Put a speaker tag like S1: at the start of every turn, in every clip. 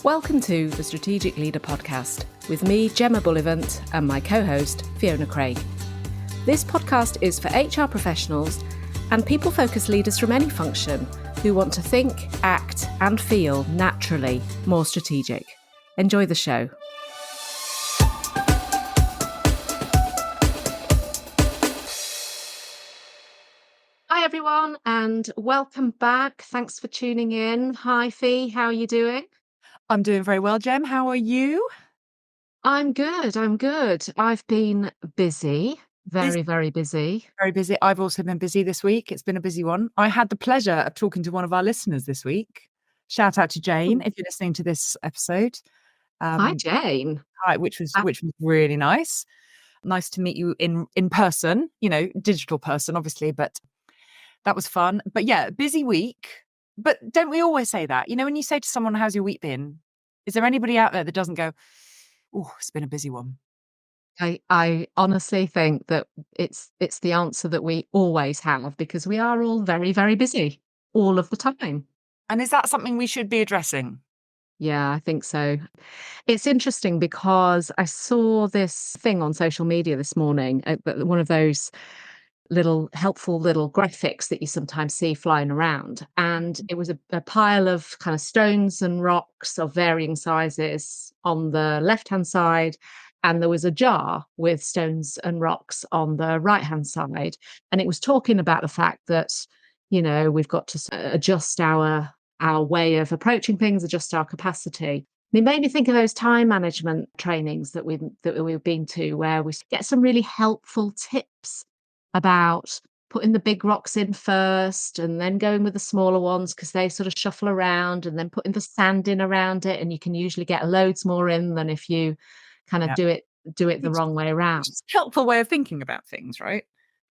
S1: Welcome to the Strategic Leader Podcast with me, Gemma Bullivant, and my co-host, Fiona Craig. This podcast is for HR professionals and people-focused leaders from any function who want to think, act, and feel naturally more strategic. Enjoy the show. Hi, everyone, and welcome back. Thanks for tuning in. Hi, Fee. How are you doing?
S2: I'm doing very well, Gem. How are you?
S1: I'm good. I've been busy, very busy.
S2: Very busy. I've also been busy this week. It's been a busy one. I had the pleasure of talking to one of our listeners this week. Shout out to Jane if you're listening to this episode.
S1: Hi, Jane.
S2: Hi, which was really nice. Nice to meet you in person, digital person, obviously, but that was fun. But yeah, busy week. But don't we always say that? When you say to someone, how's your week been? Is there anybody out there that doesn't go, oh, it's been a busy one?
S1: I honestly think that it's the answer that we always have because we are all very busy all of the time.
S2: And is that something we should be addressing?
S1: Yeah, I think so. It's interesting because I saw this thing on social media this morning, one of those helpful little graphics that you sometimes see flying around. And it was a pile of kind of stones and rocks of varying sizes on the left-hand side. And there was a jar with stones and rocks on the right-hand side. And it was talking about the fact that, we've got to adjust our way of approaching things, adjust our capacity. It made me think of those time management trainings that we've been to, where we get some really helpful tips about putting the big rocks in first and then going with the smaller ones because they sort of shuffle around, and then putting the sand in around it, and you can usually get loads more in than if you kind of do it the wrong way around.
S2: It's a helpful way of thinking about things, right?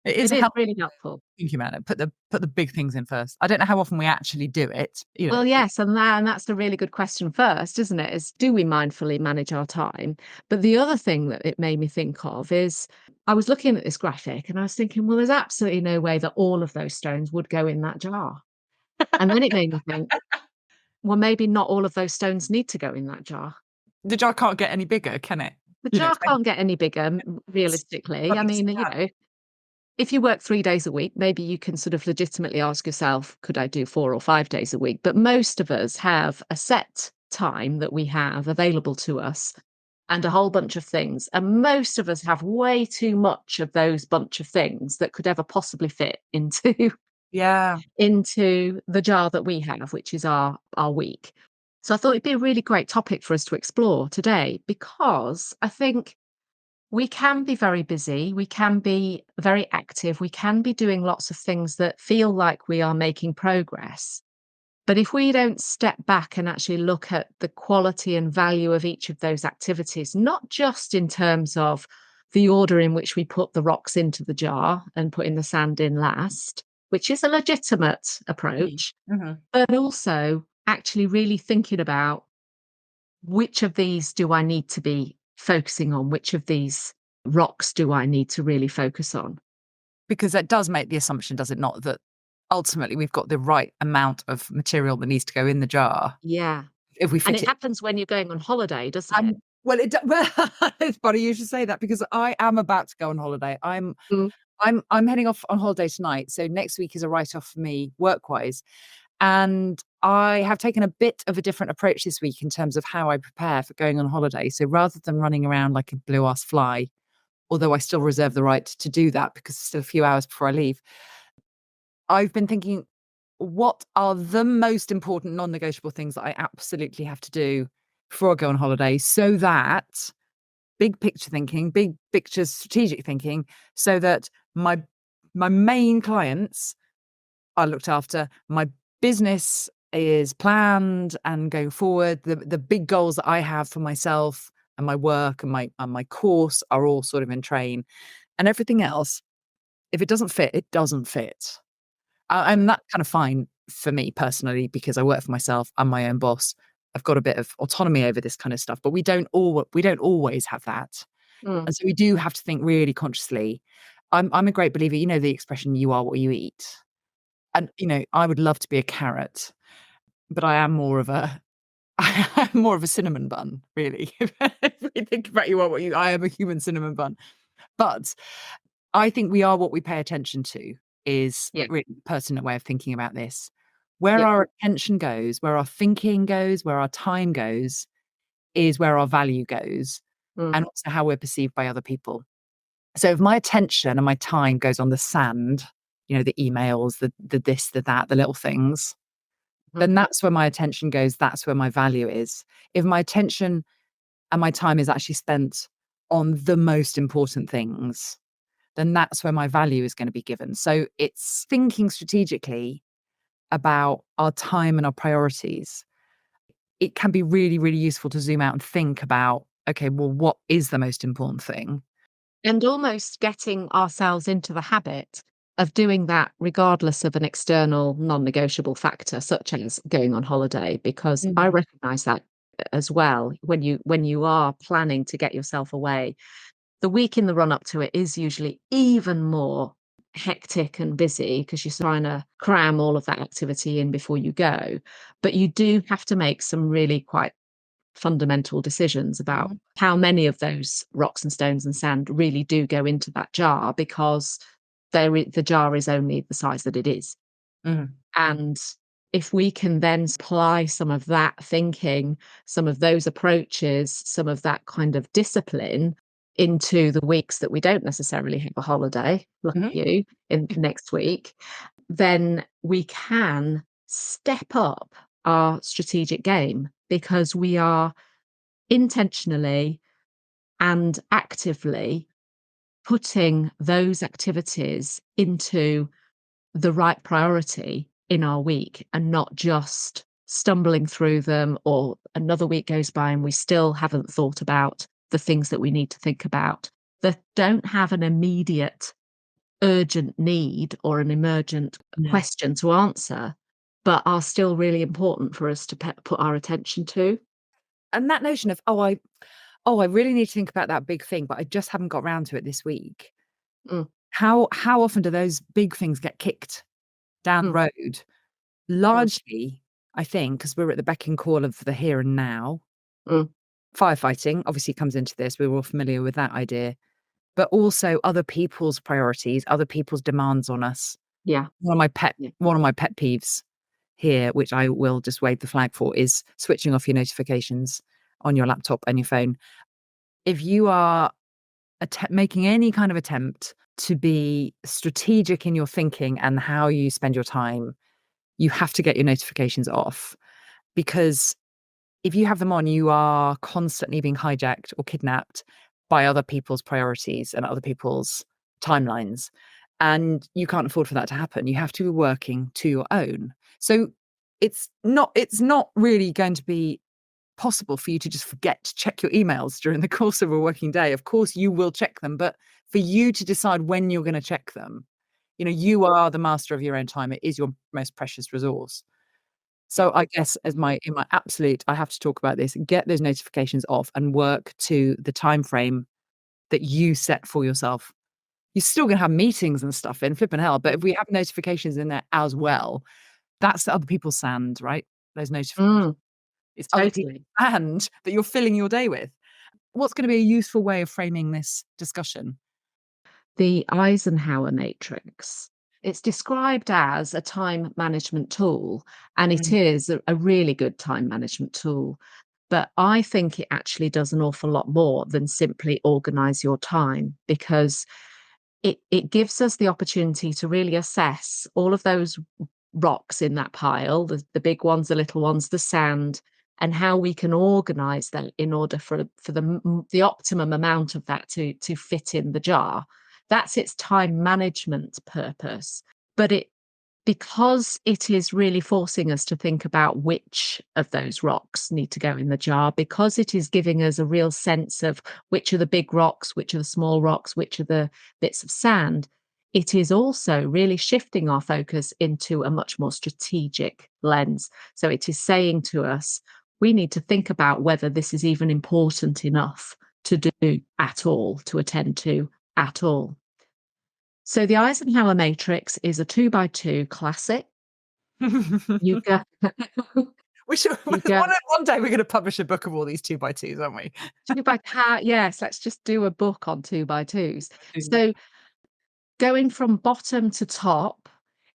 S2: It is
S1: really helpful.
S2: Thinking about it. Put the big things in first. I don't know how often we actually do it.
S1: Well, yes, and that's the really good question first, isn't it? Is do we mindfully manage our time? But the other thing that it made me think of is I was looking at this graphic and I was thinking, well, there's absolutely no way that all of those stones would go in that jar. And then it made me think, well, maybe not all of those stones need to go in that jar.
S2: The jar can't get any bigger, can it?
S1: The jar can't get any bigger, realistically. I mean, if you work 3 days a week, maybe you can sort of legitimately ask yourself, could I do 4 or 5 days a week? But most of us have a set time that we have available to us and a whole bunch of things. And most of us have way too much of those bunch of things that could ever possibly fit into the jar that we have, which is our week. So I thought it'd be a really great topic for us to explore today, because I think we can be very busy, we can be very active, we can be doing lots of things that feel like we are making progress. But if we don't step back and actually look at the quality and value of each of those activities, not just in terms of the order in which we put the rocks into the jar and putting the sand in last, which is a legitimate approach, but also actually really thinking about which of these do I need to be focusing on, which of these rocks do I need to really focus on?
S2: Because that does make the assumption, does it not, that ultimately we've got the right amount of material that needs to go in the jar.
S1: Yeah.
S2: If we fit
S1: and it happens when you're going on holiday, doesn't it?
S2: Well, it's funny you should say that, because I am about to go on holiday. I'm heading off on holiday tonight. So next week is a write-off for me work-wise. And I have taken a bit of a different approach this week in terms of how I prepare for going on holiday. So rather than running around like a blue-ass fly, although I still reserve the right to do that because it's still a few hours before I leave, I've been thinking, what are the most important non-negotiable things that I absolutely have to do before I go on holiday, so that big picture thinking, big picture strategic thinking, so that my main clients are looked after, my business is planned and going forward, the big goals that I have for myself and my work and my course are all sort of in train, and everything else, if it doesn't fit, it doesn't fit. And that's kind of fine for me personally, because I work for myself. I'm my own boss. I've got a bit of autonomy over this kind of stuff, but we don't always have that. And so we do have to think really consciously. I'm a great believer, the expression, you are what you eat. And, I would love to be a carrot, but I am more of a I'm more of a cinnamon bun, really. If we think about I am a human cinnamon bun. But I think we are what we pay attention to is
S1: Yeah,
S2: really the pertinent way of thinking about this. Where
S1: yeah,
S2: our attention goes, where our thinking goes, where our time goes, is where our value goes,
S1: mm,
S2: and also how we're perceived by other people. So if my attention and my time goes on the sand, the emails, the this, the that, the little things,
S1: mhm.
S2: then that's where my attention goes. That's where my value is. If my attention and my time is actually spent on the most important things, then that's where my value is going to be given. So it's thinking strategically about our time and our priorities. It can be really, really useful to zoom out and think about, okay, well, what is the most important thing?
S1: And almost getting ourselves into the habit of doing that regardless of an external non-negotiable factor, such as going on holiday, because I
S2: Mhm,
S1: recognize that as well. When you are planning to get yourself away, the week in the run up to it is usually even more hectic and busy because you're trying to cram all of that activity in before you go. But you do have to make some really quite fundamental decisions about
S2: mhm,
S1: how many of those rocks and stones and sand really do go into that jar, because the jar is only the size that it is.
S2: mhm,
S1: And if we can then apply some of that thinking, some of those approaches, some of that kind of discipline into the weeks that we don't necessarily have a holiday, lucky
S2: mhm,
S1: you, in next week, then we can step up our strategic game because we are intentionally and actively putting those activities into the right priority in our week and not just stumbling through them, or another week goes by and we still haven't thought about the things that we need to think about that don't have an immediate urgent need or an emergent
S2: yeah.
S1: question to answer, but are still really important for us to put our attention to.
S2: And that notion of, "Oh, I really need to think about that big thing, but I just haven't got round to it this week."
S1: Mm,
S2: How often do those big things get kicked down the
S1: mm,
S2: road?
S1: mm,
S2: Largely, I think, because 'cause we're at the beck and call of the here and now.
S1: mm.
S2: Firefighting obviously comes into this, we're all familiar with that idea, but also other people's priorities, other people's demands on us.
S1: Yeah, yeah.
S2: One of my pet peeves here, which I will just wave the flag for, is switching off your notifications on your laptop and your phone. If you are making any kind of attempt to be strategic in your thinking and how you spend your time, you have to get your notifications off, because if you have them on, you are constantly being hijacked or kidnapped by other people's priorities and other people's timelines. And you can't afford for that to happen. You have to be working to your own. So it's not really going to be possible for you to just forget to check your emails during the course of a working day. Of course, you will check them, but for you to decide when you're going to check them, you are the master of your own time. It is your most precious resource. So I guess as my in my absolute, I have to talk about this, get those notifications off and work to the time frame that you set for yourself. You're still gonna have meetings and stuff in, flipping hell, but if we have notifications in there as well, that's the other people's sand, right? Those notifications.
S1: Mm,
S2: It's other people's
S1: totally.
S2: sand that you're filling your day with. What's gonna be a useful way of framing this discussion?
S1: The Eisenhower matrix. It's described as a time management tool, and it
S2: Mm,
S1: is a really good time management tool. But I think it actually does an awful lot more than simply organize your time, because it gives us the opportunity to really assess all of those rocks in that pile, the big ones, the little ones, the sand, and how we can organize them in order for the optimum amount of that to fit in the jar. That's its time management purpose. But because it is really forcing us to think about which of those rocks need to go in the jar, because it is giving us a real sense of which are the big rocks, which are the small rocks, which are the bits of sand, it is also really shifting our focus into a much more strategic lens. So it is saying to us, we need to think about whether this is even important enough to do at all, to attend to at all. So the Eisenhower matrix is a 2 by 2 classic.
S2: mm.
S1: You go.
S2: Which
S1: You go
S2: One day we're going to publish a book of all these 2x2s, aren't we?
S1: 2 by cat, yes, let's just do a book on 2 by 2s.
S2: Mm.
S1: So going from bottom to top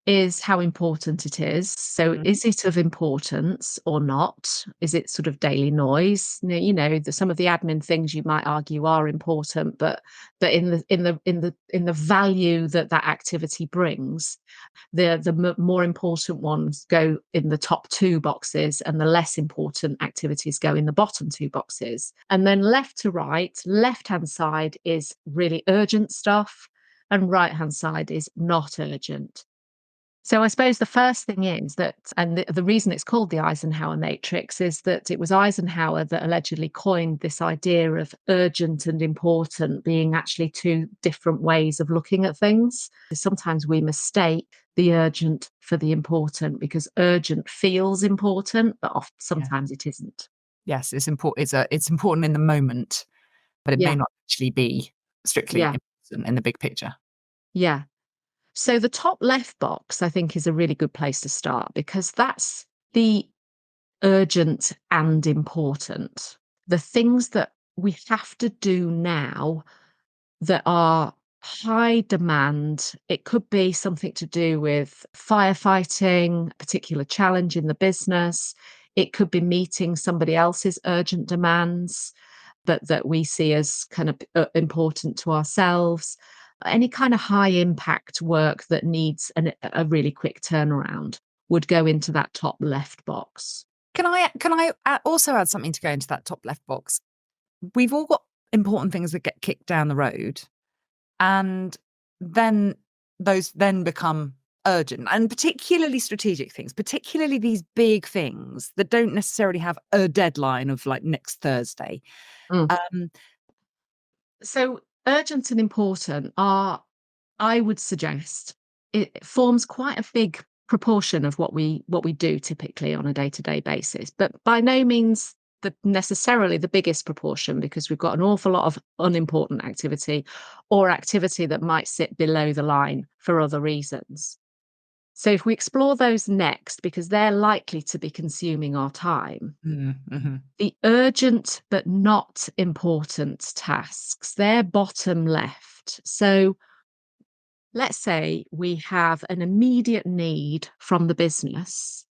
S1: is how important it is. So
S2: Mhm.
S1: is it of importance or not? Is it sort of daily noise? Some of the admin things you might argue are important, but in the value that that activity brings, the more important ones go in the top two boxes, and the less important activities go in the bottom two boxes. And then left to right, left hand side is really urgent stuff, and right hand side is not urgent. So I suppose the first thing is that, and the reason it's called the Eisenhower matrix is that it was Eisenhower that allegedly coined this idea of urgent and important being actually two different ways of looking at things. Sometimes we mistake the urgent for the important, because urgent feels important, but often
S2: Yeah.
S1: sometimes it isn't.
S2: Yes, it's important. It's important in the moment, but it may
S1: Yeah,
S2: not actually be strictly
S1: yeah,
S2: important in the big picture.
S1: yeah. So the top left box, I think, is a really good place to start, because that's the urgent and important. The things that we have to do now that are high demand. It could be something to do with firefighting, a particular challenge in the business. It could be meeting somebody else's urgent demands, but that we see as kind of important to ourselves. Any kind of high impact work that needs a really quick turnaround would go into that top left box.
S2: Can I also add something to go into that top left box? We've all got important things that get kicked down the road, and then those then become urgent, and particularly strategic things, particularly these big things that don't necessarily have a deadline of like next Thursday.
S1: Mm.
S2: Um,
S1: So urgent and important are, I would suggest, it forms quite a big proportion of what we do typically on a day-to-day basis, but by no means necessarily the biggest proportion, because we've got an awful lot of unimportant activity, or activity that might sit below the line for other reasons. So if we explore those next, because they're likely to be consuming our time,
S2: mhm.
S1: the urgent but not important tasks, they're bottom left. So let's say we have an immediate need from the business.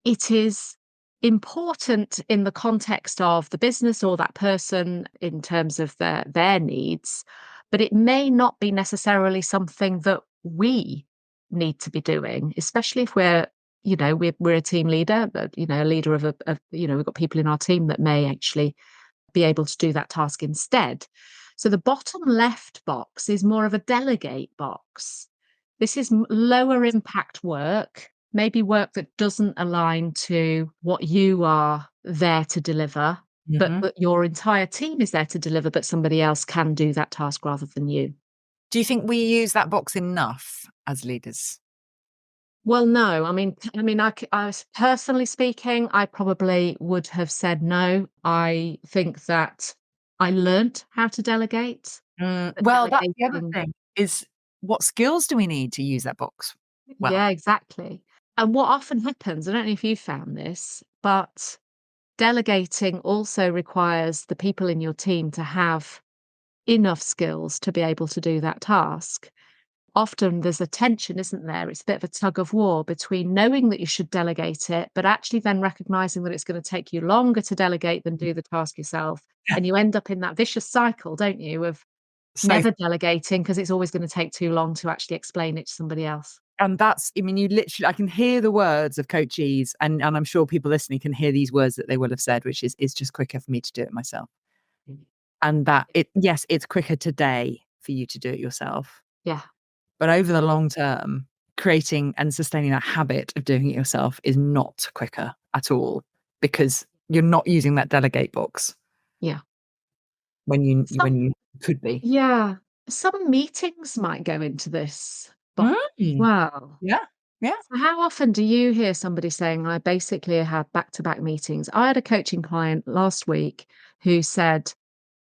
S1: It is important in the context of the business or that person in terms of their needs, but it may not be necessarily something that we need to be doing, especially if we're a team leader, but a leader we've got people in our team that may actually be able to do that task instead. So the bottom left box is more of a delegate box. This is lower impact work, maybe work that doesn't align to what you are there to deliver, but
S2: Mhm.
S1: that your entire team is there to deliver, but somebody else can do that task rather than you.
S2: Do you think we use that box enough as leaders?
S1: Well, no. Personally speaking, I probably would have said no. I think that I learnt how to delegate, but
S2: Well, that's the other
S1: delegating,
S2: thing is, what skills do we need to use that box well?
S1: yeah, exactly. And what often happens, I don't know if you found this, but delegating also requires the people in your team to have enough skills to be able to do that task. Often there's a tension, isn't there? It's a bit of a tug of war between knowing that you should delegate it, but actually then recognizing that it's going to take you longer to delegate than do the task yourself.
S2: Yeah.
S1: And you end up in that vicious cycle, don't you, of
S2: So,
S1: never delegating because it's always going to take too long to actually explain it to somebody else.
S2: and that's, I mean, you literally, I can hear the words of coachees, and I'm sure people listening can hear these words that they will have said, which is, it's just quicker for me to do it myself. And that yes, it's quicker today for you to do it yourself,
S1: Yeah.
S2: but over the long term, creating and sustaining that habit of doing it yourself is not quicker at all, because you're not using that delegate box
S1: Yeah.
S2: when
S1: Some
S2: you could be.
S1: Yeah. Some meetings might go into this box as
S2: Mm.
S1: well.
S2: Yeah. Yeah.
S1: So how often do you hear somebody saying, I basically had back-to-back meetings? I had a coaching client last week who said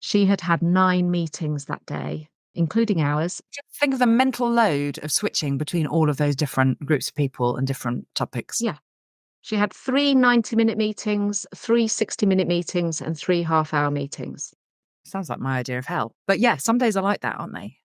S1: she had had 9 meetings that day, including ours.
S2: Just think of the mental load of switching between all of those different groups of people and different topics.
S1: Yeah. She had 3 90-minute meetings, 3 60-minute meetings, and 3 half-hour meetings.
S2: Sounds like my idea of hell. But yeah, some days are like that, aren't they?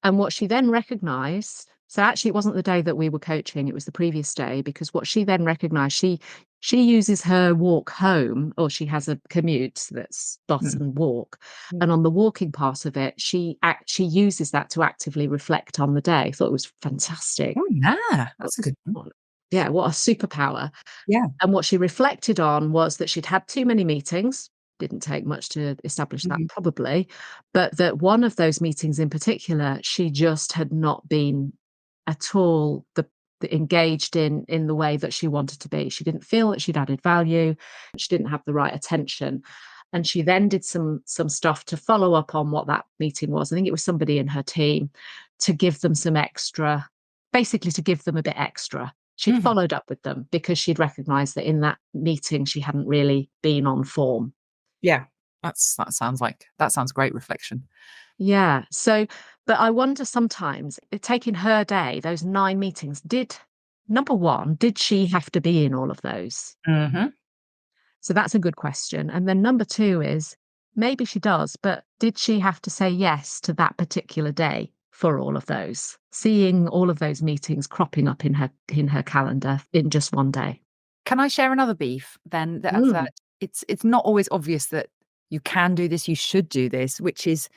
S1: And what she then recognized, so actually it wasn't the day that we were coaching, it was the previous day, because what she then recognized, she uses her walk home, or she has a commute that's bus
S2: Mm.
S1: and walk.
S2: Mm.
S1: And on the walking part of it, she uses that to actively reflect on the day. I thought it was fantastic.
S2: Oh, yeah, that's a good one.
S1: Yeah, what a superpower.
S2: Yeah.
S1: And what she reflected on was that she'd had too many meetings. Didn't take much to establish that,
S2: Mhm.
S1: probably, but that one of those meetings in particular, she just had not been at all the engaged in the way that she wanted to be. She didn't feel that she'd added value. She didn't have the right attention. And she then did some stuff to follow up on what that meeting was. I think it was somebody in her team, to give them some extra, basically to give them a bit extra. She'd
S2: Mhm.
S1: followed up with them because she'd recognized that in that meeting she hadn't really been on form.
S2: Yeah. That sounds great reflection.
S1: Yeah. So, but I wonder sometimes, taking her day, those 9 meetings, did number 1, did she have to be in all of those?
S2: Mhm.
S1: So that's a good question. And then number 2 is, maybe she does, but did she have to say yes to that particular day for all of those? Seeing all of those meetings cropping up in her calendar in just one day.
S2: Can I share another beef then that of
S1: Mm,
S2: that it's not always obvious that you can do this, you should do this, which is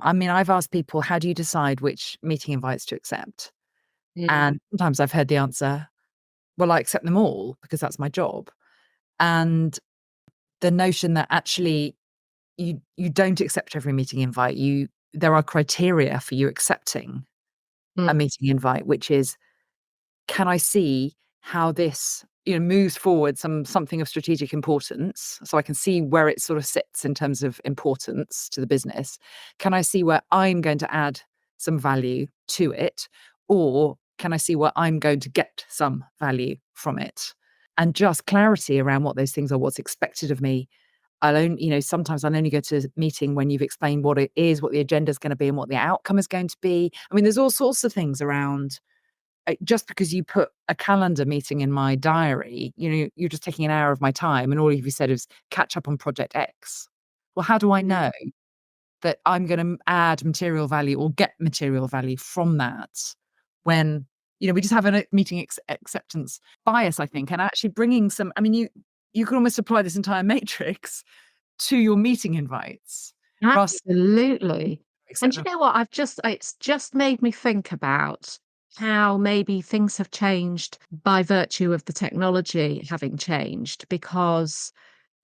S2: I mean, I've asked people, "How do you decide which meeting invites to accept?"
S1: mm,
S2: And sometimes I've heard the answer, "Well, I accept them all because that's my job." And the notion that actually you don't accept every meeting invite, there are criteria for you accepting a
S1: mm,
S2: meeting invite, which is, can I see how this, moves forward something of strategic importance, so I can see where it sort of sits in terms of importance to the business? Can I see where I'm going to add some value to it? Or can I see where I'm going to get some value from it? And just clarity around what those things are, what's expected of me. Sometimes I'll only go to a meeting when you've explained what it is, what the agenda is going to be, and what the outcome is going to be. I mean, there's all sorts of things around just because you put a calendar meeting in my diary, you're just taking an hour of my time, and all you said is catch up on project X. Well, how do I
S1: mm.
S2: know that I'm going to add material value or get material value from that when we just have a meeting acceptance bias, I think, and actually bringing some. I mean, you can almost apply this entire matrix to your meeting invites rather than
S1: Absolutely. And
S2: accept
S1: you
S2: them.
S1: know what? It's just made me think about how maybe things have changed by virtue of the technology having changed, because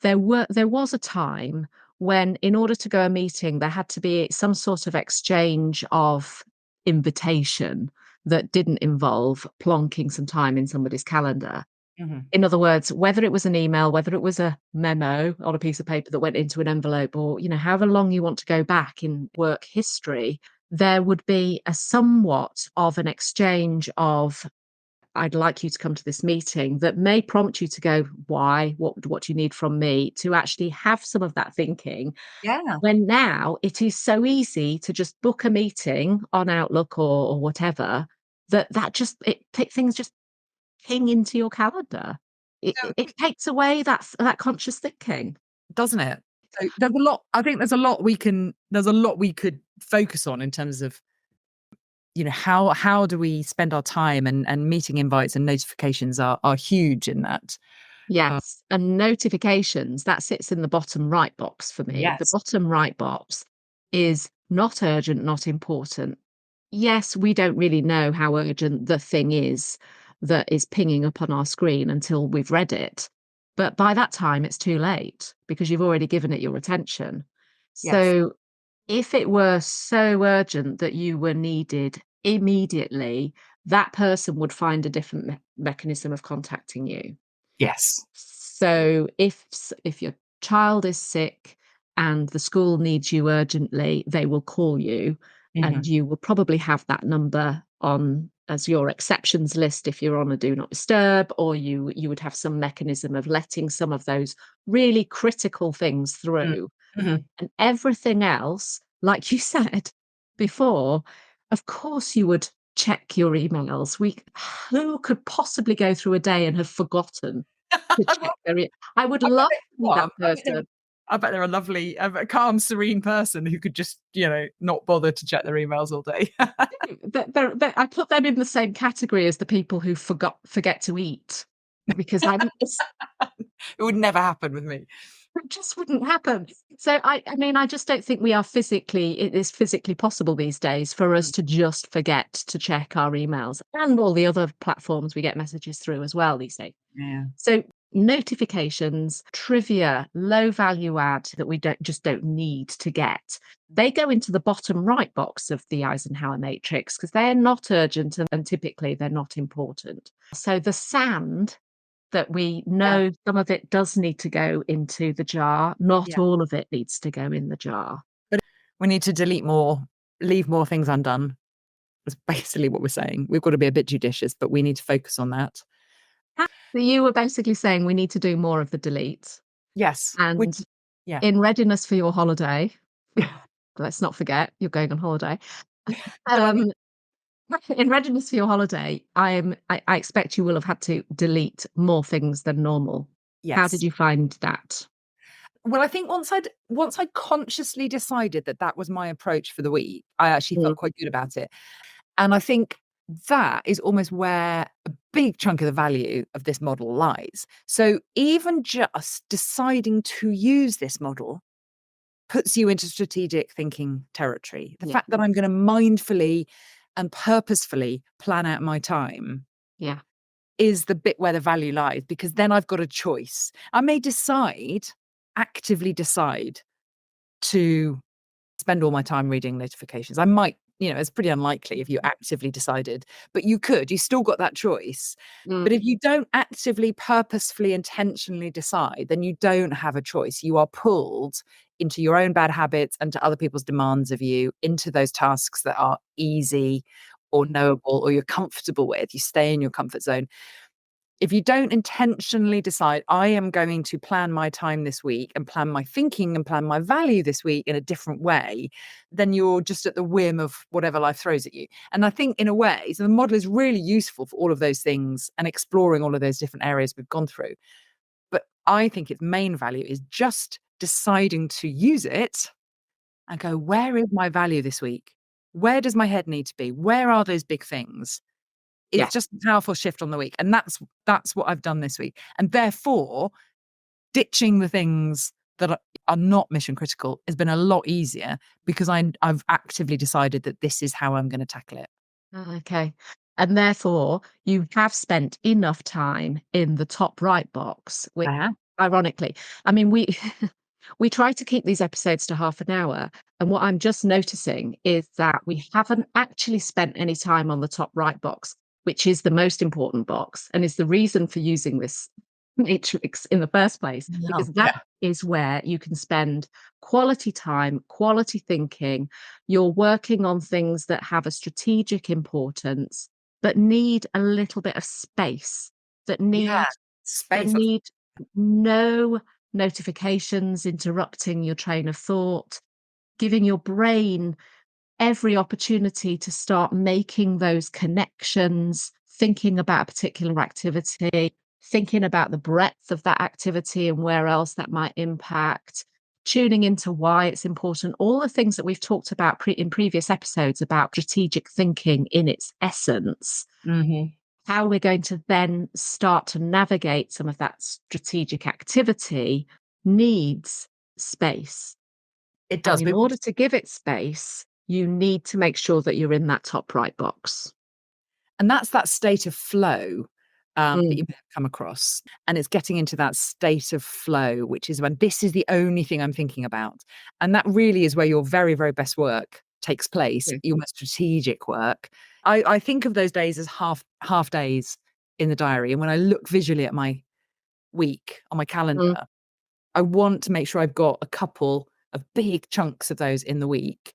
S1: there was a time when, in order to go a meeting, there had to be some sort of exchange of invitation that didn't involve plonking some time in somebody's calendar.
S2: Mhm.
S1: In other words, whether it was an email, whether it was a memo on a piece of paper that went into an envelope, or, however long you want to go back in work history, there would be a somewhat of an exchange of, I'd like you to come to this meeting, that may prompt you to go, why? What do you need from me? To actually have some of that thinking.
S2: Yeah.
S1: When now it is so easy to just book a meeting on Outlook or whatever, that just things just ping into your calendar. It takes away that conscious thinking.
S2: Doesn't it? So there's a lot I think there's a lot we could focus on in terms of, how do we spend our time, and meeting invites and notifications are huge in that. Uh,
S1: Yes, and notifications, that sits in the bottom right box for me. The
S2: yes.
S1: bottom right box is not urgent, not important. Yes, we don't really know how urgent the thing is that is pinging up on our screen until we've read it. But by that time, it's too late because you've already given it your attention.
S2: Yes.
S1: So if it were so urgent that you were needed immediately, that person would find a different mechanism of contacting you.
S2: Yes.
S1: So if your child is sick and the school needs you urgently, they will call you, and
S2: Mhm.
S1: you will probably have that number on as your exceptions list if you're on a do not disturb, or you would have some mechanism of letting some of those really critical things
S2: Mm.
S1: through.
S2: Mhm.
S1: And everything else, like you said before, of course you would check your emails. Who could possibly go through a day and have forgotten? to check I would
S2: I bet
S1: love
S2: they
S1: to be that
S2: are.
S1: person.
S2: I bet they're a lovely, a calm, serene person who could just, not bother to check their emails all day.
S1: I put them in the same category as the people who forget to eat, because
S2: It would never happen with me.
S1: it just wouldn't happen. So I mean, I just don't think it is physically possible these days for us
S2: Mm.
S1: to just forget to check our emails and all the other platforms we get messages through as well these days.
S2: Yeah.
S1: So notifications, trivia, low value add that we don't need to get. They go into the bottom right box of the Eisenhower matrix because they're not urgent and typically they're not important. So the sand that we
S2: Yeah.
S1: know, some of it does need to go into the jar, not
S2: Yeah.
S1: all of it needs to go in the jar.
S2: But we need to delete more, leave more things undone. That's basically what we're saying. We've got to be a bit judicious, but we need to focus on that.
S1: So you were basically saying we need to do more of the delete.
S2: Yes. Which,
S1: And
S2: yeah.
S1: in readiness for your holiday, let's not forget you're going on holiday.
S2: Done.
S1: Um, in readiness for your holiday, I expect you will have had to delete more things than normal. How did
S2: Yes.
S1: you find that?
S2: Well, I think once I'd consciously decided that that was my approach for the week, I actually
S1: Mm,
S2: felt quite good about it. And I think that is almost where a big chunk of the value of this model lies. So even just deciding to use this model puts you into strategic thinking territory. The
S1: yeah,
S2: fact that I'm going to mindfully and purposefully plan out my time
S1: yeah.
S2: is the bit where the value lies, because then I've got a choice. I may actively decide to spend all my time reading notifications. I might, it's pretty unlikely if you actively decided, but you still got that choice.
S1: Mm,
S2: But if you don't actively, purposefully, intentionally decide, then you don't have a choice. You are pulled into your own bad habits and to other people's demands of you, into those tasks that are easy or knowable or you're comfortable with. You stay in your comfort zone. If you don't intentionally decide, I am going to plan my time this week and plan my thinking and plan my value this week in a different way, then you're just at the whim of whatever life throws at you. And I think, in a way, so the model is really useful for all of those things and exploring all of those different areas we've gone through. But I think its main value is just deciding to use it and go, where is my value this week? Where does my head need to be? Where are those big things?
S1: yeah.
S2: It's just a powerful shift on the week, and that's what I've done this week. And therefore, ditching the things that are not mission critical has been a lot easier because I've actively decided that this is how I'm going to tackle it.
S1: Okay. And therefore, you have spent enough time in the top right box, which
S2: Uh-huh.
S1: ironically, I mean, we we try to keep these episodes to half an hour. And what I'm just noticing is that we haven't actually spent any time on the top right box, which is the most important box and is the reason for using this matrix in the first place, because
S2: No.
S1: that is where you can spend quality time, quality thinking. You're working on things that have a strategic importance, but need a little bit of space, that
S2: Yeah.
S1: need that
S2: Space.
S1: need no notifications interrupting your train of thought, giving your brain every opportunity to start making those connections, thinking about a particular activity, thinking about the breadth of that activity and where else that might impact, tuning into why it's important, all the things that we've talked about in previous episodes about strategic thinking in its essence.
S2: Mhm.
S1: How we're going to then start to navigate some of that strategic activity needs space.
S2: It
S1: And
S2: does.
S1: in order to give it space, you need to make sure that you're in that top right box.
S2: And that's that state of flow, that
S1: Mm,
S2: you may have come across. And it's getting into that state of flow, which is when this is the only thing I'm thinking about. And that really is where your very, very best work takes place,
S1: yeah.
S2: your most strategic work. I think of those days as half days in the diary. And when I look visually at my week on my
S1: Mm,
S2: calendar, I want to make sure I've got a couple of big chunks of those in the week.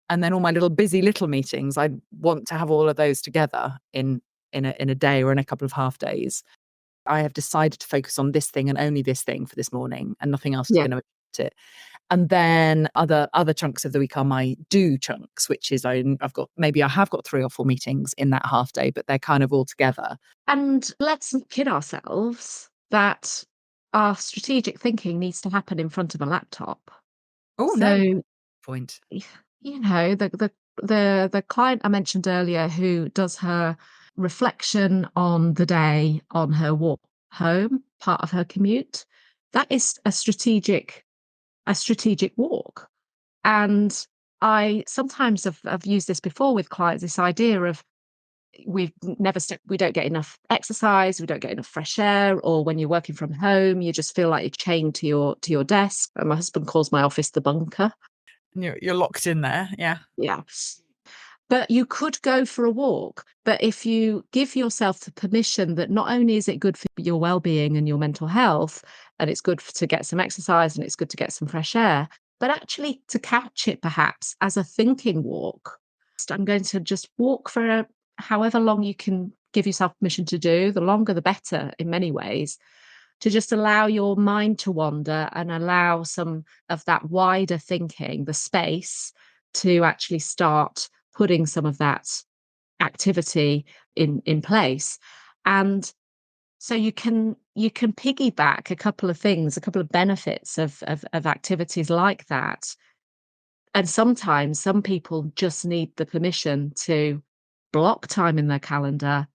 S2: And then all my little busy little meetings, I want to have all of those together in a day or in a couple of half days. I have decided to focus on this thing and only this thing for this morning, and nothing else is
S1: yeah.
S2: going to affect it. And then other chunks of the week are my do chunks, which is I've got, maybe I have got 3 or 4 meetings in that half day, but they're kind of all together.
S1: And let's not kid ourselves. that our strategic thinking needs to happen in front of a laptop.
S2: Oh, no.
S1: So,
S2: Point.
S1: the client I mentioned earlier who does her reflection on the day on her walk home, part of her commute, that is a strategic walk. And I sometimes have used this before with clients, this idea of we don't get enough exercise, we don't get enough fresh air, or when you're working from home, you just feel like you're chained to your desk. And my husband calls my office the bunker.
S2: You're locked in there. Yeah.
S1: Yeah. But you could go for a walk. But if you give yourself the permission that not only is it good for your well-being and your mental health, and it's good to get some exercise and it's good to get some fresh air, but actually to couch it perhaps as a thinking walk. I'm going to just walk for however long you can give yourself permission to do, the longer the better in many ways, to just allow your mind to wander and allow some of that wider thinking, the space to actually start putting some of that activity in place. And so you can piggyback a couple of things, a couple of benefits of activities like that. And sometimes some people just need the permission to block time in their calendar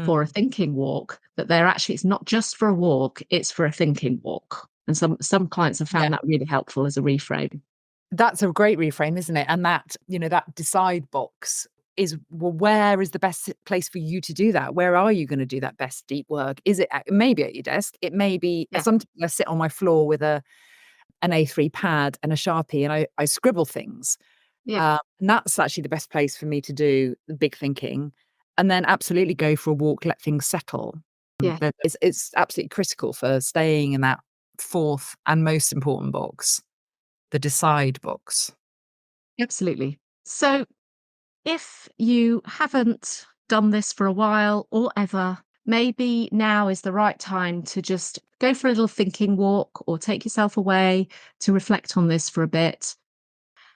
S1: for a
S2: Mm.
S1: thinking walk, that they're actually, it's not just for a walk, it's for a thinking walk. And some clients have
S2: Yeah.
S1: found that really helpful as a reframe.
S2: That's a great reframe, isn't it? And that, that decide box is, well, where is the best place for you to do that? Where are you going to do that best deep work? Is it maybe at your desk? It may be,
S1: Yeah.
S2: sometimes I sit on my floor with an A3 pad and a Sharpie and I scribble things.
S1: Yeah.
S2: And that's actually the best place for me to do the big thinking. And then absolutely go for a walk, let things settle.
S1: Yeah.
S2: But it's absolutely critical for staying in that fourth and most important box, the decide box.
S1: Absolutely. So if you haven't done this for a while or ever, maybe now is the right time to just go for a little thinking walk or take yourself away to reflect on this for a bit.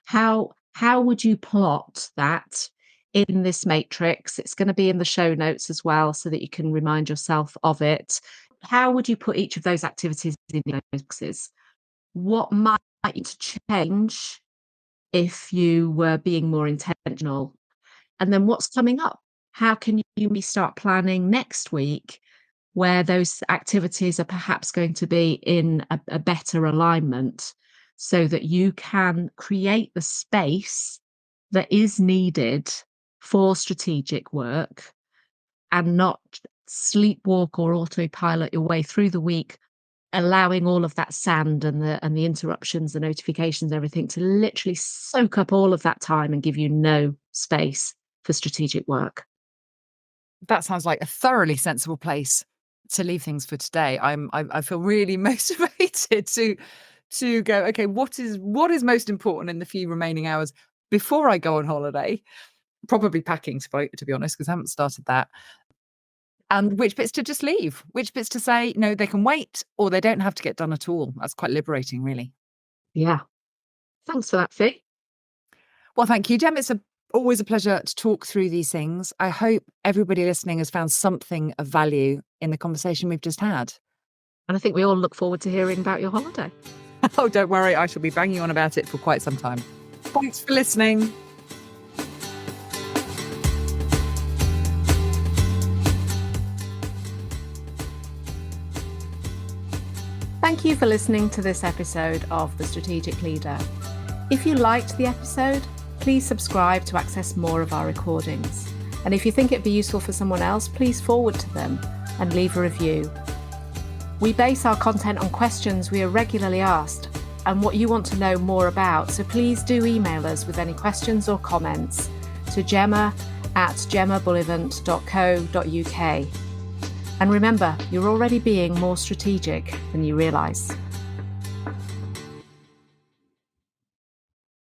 S1: How would you plot that in this matrix? It's going to be in the show notes as well so that you can remind yourself of it. How would you put each of those activities in those boxes? What might you to change if you were being more intentional? And then what's coming up? How can you start planning next week where those activities are perhaps going to be in a better alignment so that you can create the space that is needed for strategic work and not sleepwalk or autopilot your way through the week, allowing all of that sand and the interruptions, the notifications, everything to literally soak up all of that time and give you no space for strategic work.
S2: That sounds like a thoroughly sensible place to leave things for today. I feel really motivated to go, okay, what is most important in the few remaining hours before I go on holiday? Probably packing, to be honest, because I haven't started that. And which bits to just leave, which bits to say, no, they can wait, or they don't have to get done at all. That's quite liberating, really.
S1: Yeah. Thanks for that, Fee.
S2: Well, thank you, Jem. It's always a pleasure to talk through these things. I hope everybody listening has found something of value in the conversation we've just had.
S1: And I think we all look forward to hearing about your holiday.
S2: Oh, don't worry. I shall be banging on about it for quite some time. Thanks for listening.
S1: Thank you for listening to this episode of The Strategic Leader. If you liked the episode, please subscribe to access more of our recordings. And if you think it'd be useful for someone else, please forward to them and leave a review. We base our content on questions we are regularly asked and what you want to know more about, so please do email us with any questions or comments to gemma@gemmabullivant.co.uk. And remember, you're already being more strategic than you realise.